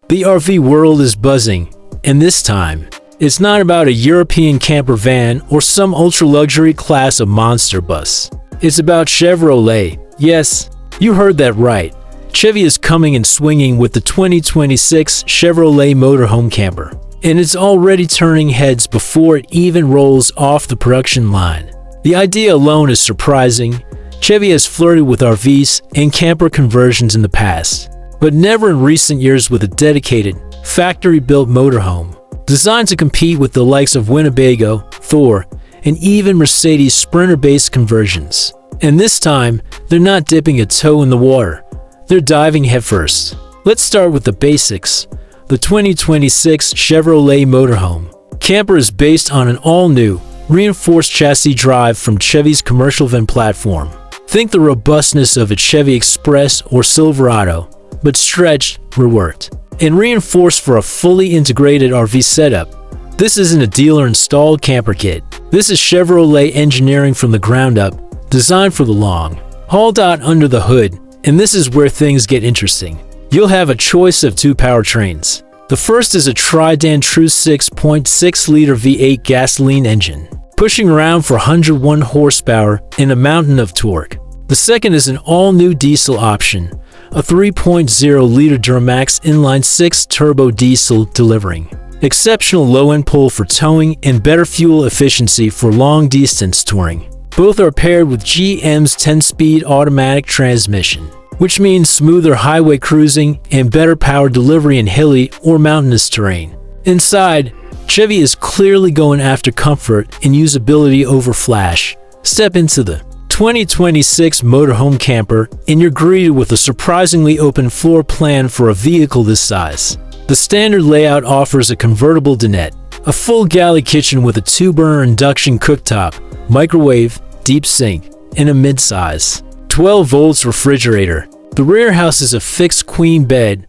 The RV world is buzzing, and this time, it's not about a European camper van or some ultra-luxury class of monster bus. It's about Chevrolet. Yes, you heard that right. Chevy is coming and swinging with the 2026 Chevrolet Motorhome Camper, and it's already turning heads before it even rolls off the production line. The idea alone is surprising. Chevy has flirted with RVs and camper conversions in the past, but never in recent years with a dedicated, factory-built motorhome, designed to compete with the likes of Winnebago, Thor, and even Mercedes Sprinter-based conversions. And this time, they're not dipping a toe in the water, they're diving headfirst. Let's start with the basics. The 2026 Chevrolet Motorhome Camper is based on an all-new, reinforced chassis drive from Chevy's commercial van platform. Think the robustness of a Chevy Express or Silverado, but stretched, reworked, and reinforced for a fully integrated RV setup. This isn't a dealer-installed camper kit. This is Chevrolet engineering from the ground up, designed for the long haul. Under the hood, and this is where things get interesting. You'll have a choice of two powertrains. The first is a Tridan True 6.6-liter V8 gasoline engine, pushing around for 101 horsepower and a mountain of torque. The second is an all-new diesel option, a 3.0-liter Duramax inline-6 turbo diesel delivering exceptional low-end pull for towing and better fuel efficiency for long-distance touring. Both are paired with GM's 10-speed automatic transmission, which means smoother highway cruising and better power delivery in hilly or mountainous terrain. Inside, Chevy is clearly going after comfort and usability over flash. Step into the 2026 Motorhome Camper, and you're greeted with a surprisingly open floor plan for a vehicle this size. The standard layout offers a convertible dinette, a full galley kitchen with a 2-burner induction cooktop, microwave, deep sink, and a mid-size 12 volts refrigerator. The rear houses a fixed queen bed,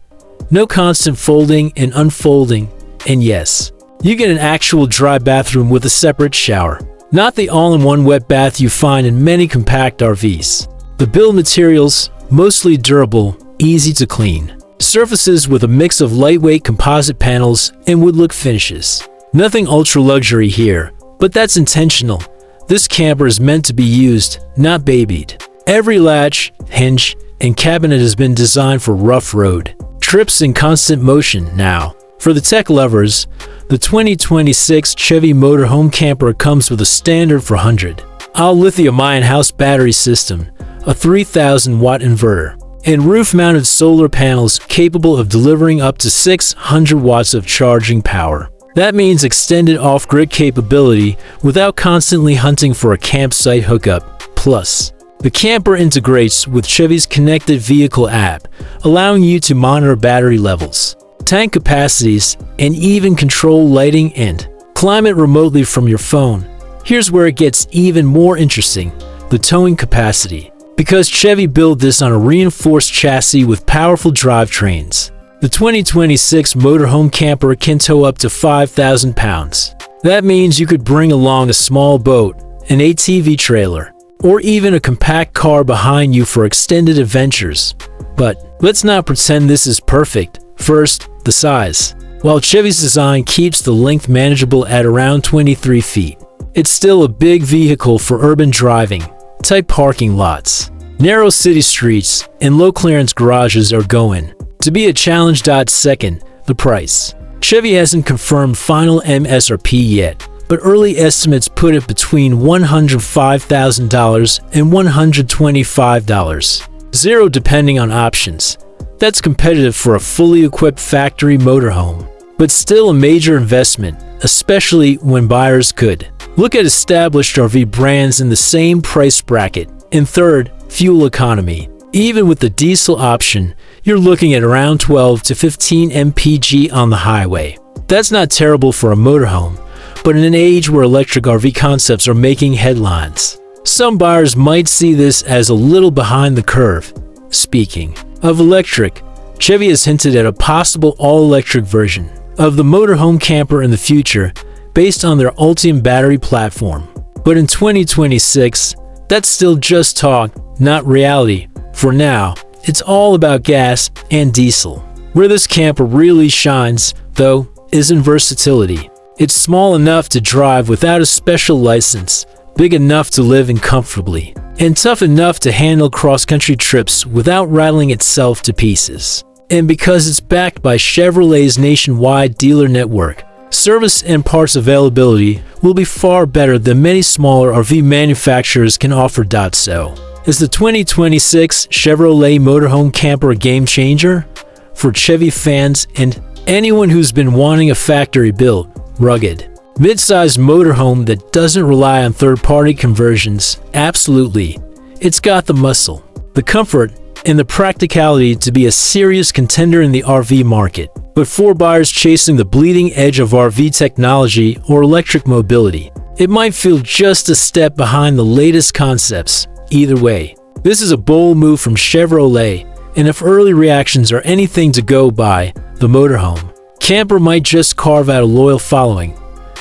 no constant folding and unfolding, and yes, you get an actual dry bathroom with a separate shower. Not the all-in-one wet bath you find in many compact RVs. The build materials, mostly durable, easy to clean. Surfaces with a mix of lightweight composite panels and wood-look finishes. Nothing ultra-luxury here, but that's intentional. This camper is meant to be used, not babied. Every latch, hinge, and cabinet has been designed for rough road trips in constant motion. Now, for the tech lovers, the 2026 Chevy Motorhome Camper comes with a standard 400Ah lithium-ion house battery system, a 3,000-watt inverter, and roof-mounted solar panels capable of delivering up to 600 watts of charging power. That means extended off-grid capability without constantly hunting for a campsite hookup. Plus, the camper integrates with Chevy's connected vehicle app, allowing you to monitor battery levels, tank capacities, and even control lighting and climate remotely from your phone. Here's where it gets even more interesting: the towing capacity. Because Chevy built this on a reinforced chassis with powerful drivetrains, the 2026 Motorhome Camper can tow up to 5,000 pounds. That means you could bring along a small boat, an ATV trailer, or even a compact car behind you for extended adventures. But let's not pretend this is perfect. First, the size. While Chevy's design keeps the length manageable at around 23 feet, it's still a big vehicle for urban driving, tight parking lots, narrow city streets, and low-clearance garages are going to be a challenge. Second, the price. Chevy hasn't confirmed final MSRP yet, but early estimates put it between $105,000 and $125,000, depending on options. That's competitive for a fully equipped factory motorhome, but still a major investment, especially when buyers could look at established RV brands in the same price bracket. And third, fuel economy. Even with the diesel option, you're looking at around 12 to 15 mpg on the highway. That's not terrible for a motorhome, but in an age where electric RV concepts are making headlines, some buyers might see this as a little behind the curve. Speaking of electric, Chevy has hinted at a possible all-electric version of the Motorhome Camper in the future based on their Ultium battery platform. But in 2026, that's still just talk, not reality. For now, it's all about gas and diesel. Where this camper really shines, though, is in versatility. It's small enough to drive without a special license, big enough to live in comfortably, and tough enough to handle cross-country trips without rattling itself to pieces. And because it's backed by Chevrolet's nationwide dealer network, service and parts availability will be far better than many smaller RV manufacturers can offer. So, is the 2026 Chevrolet Motorhome Camper a game changer? For Chevy fans and anyone who's been wanting a factory-built, rugged, mid-sized motorhome that doesn't rely on third-party conversions, absolutely. It's got the muscle, the comfort, and the practicality to be a serious contender in the RV market. But for buyers chasing the bleeding edge of RV technology or electric mobility, it might feel just a step behind the latest concepts. Either way, this is a bold move from Chevrolet, and if early reactions are anything to go by, the motorhome camper might just carve out a loyal following.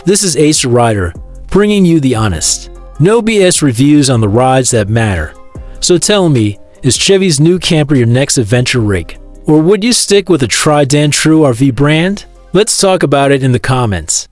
This is Ace Rider, bringing you the honest, no BS reviews on the rides that matter. So tell me, is Chevy's new camper your next adventure rig? Or would you stick with a tried and true RV brand? Let's talk about it in the comments.